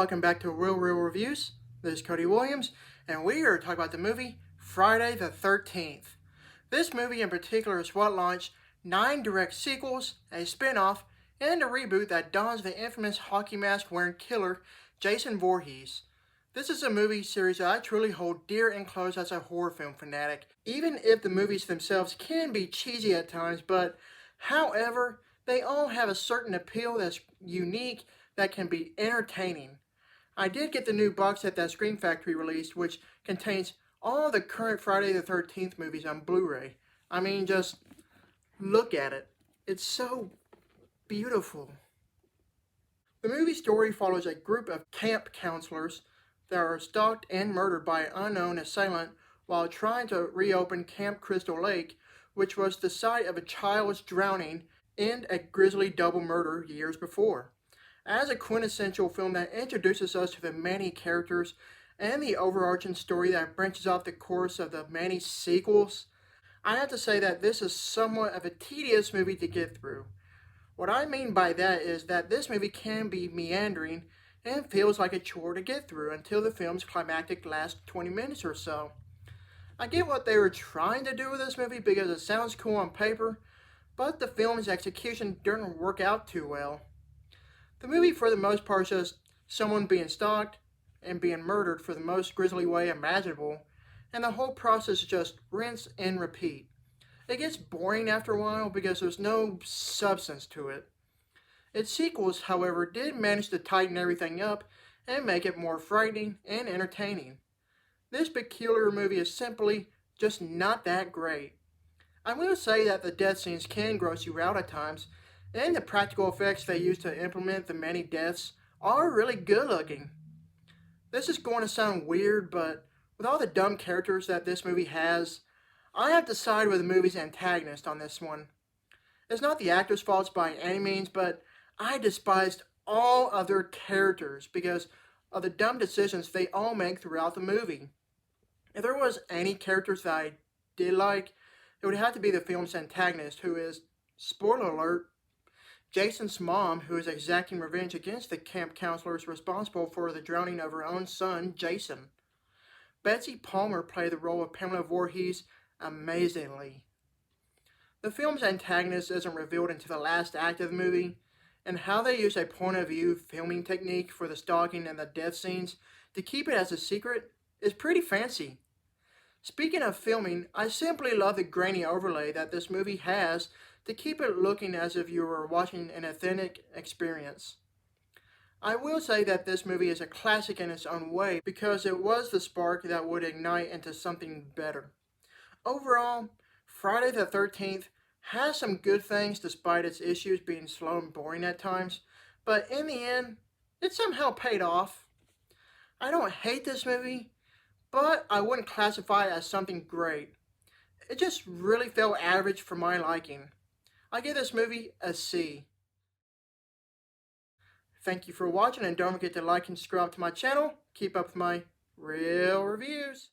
welcome back to Real Reviews. This is Cody Williams, and we are talking about the movie Friday the 13th. This movie in particular is what launched 9 direct sequels, a spin-off, and a reboot that dons the infamous hockey mask-wearing killer Jason Voorhees. This is a movie series that I truly hold dear and close as a horror film fanatic, even if the movies themselves can be cheesy at times, but however, they all have a certain appeal that's unique that can be entertaining. I did get the new box set that Scream Factory released, which contains all the current Friday the 13th movies on Blu-ray. I mean, just look at it. It's so beautiful. The movie story follows a group of camp counselors that are stalked and murdered by an unknown assailant while trying to reopen Camp Crystal Lake, which was the site of a child's drowning and a grisly double murder years before. As a quintessential film that introduces us to the many characters and the overarching story that branches off the course of the many sequels, I have to say that this is somewhat of a tedious movie to get through. What I mean by that is that this movie can be meandering and feels like a chore to get through until the film's climactic last 20 minutes or so. I get what they were trying to do with this movie because it sounds cool on paper, but the film's execution didn't work out too well. The movie, for the most part, is just someone being stalked and being murdered for the most grisly way imaginable, and the whole process is just rinse and repeat. It gets boring after a while because there's no substance to it. Its sequels, however, did manage to tighten everything up and make it more frightening and entertaining. This peculiar movie is simply just not that great. I will say that the death scenes can gross you out at times, and the practical effects they use to implement the many deaths are really good looking. This is going to sound weird, but with all the dumb characters that this movie has, I have to side with the movie's antagonist on this one. It's not the actors' faults by any means, but I despised all other characters because of the dumb decisions they all make throughout the movie. If there was any characters that I did like, it would have to be the film's antagonist, who is, spoiler alert, Jason's mom, who is exacting revenge against the camp counselors responsible for the drowning of her own son, Jason. Betsy Palmer played the role of Pamela Voorhees amazingly. The film's antagonist isn't revealed until the last act of the movie, and how they use a point-of-view filming technique for the stalking and the death scenes to keep it as a secret is pretty fancy. Speaking of filming, I simply love the grainy overlay that this movie has to keep it looking as if you were watching an authentic experience. I will say that this movie is a classic in its own way because it was the spark that would ignite into something better. Overall, Friday the 13th has some good things despite its issues being slow and boring at times, but in the end, it somehow paid off. I don't hate this movie, but I wouldn't classify it as something great. It just really felt average for my liking. I give this movie a C. Thank you for watching, and don't forget to like and subscribe to my channel. Keep up with my real reviews.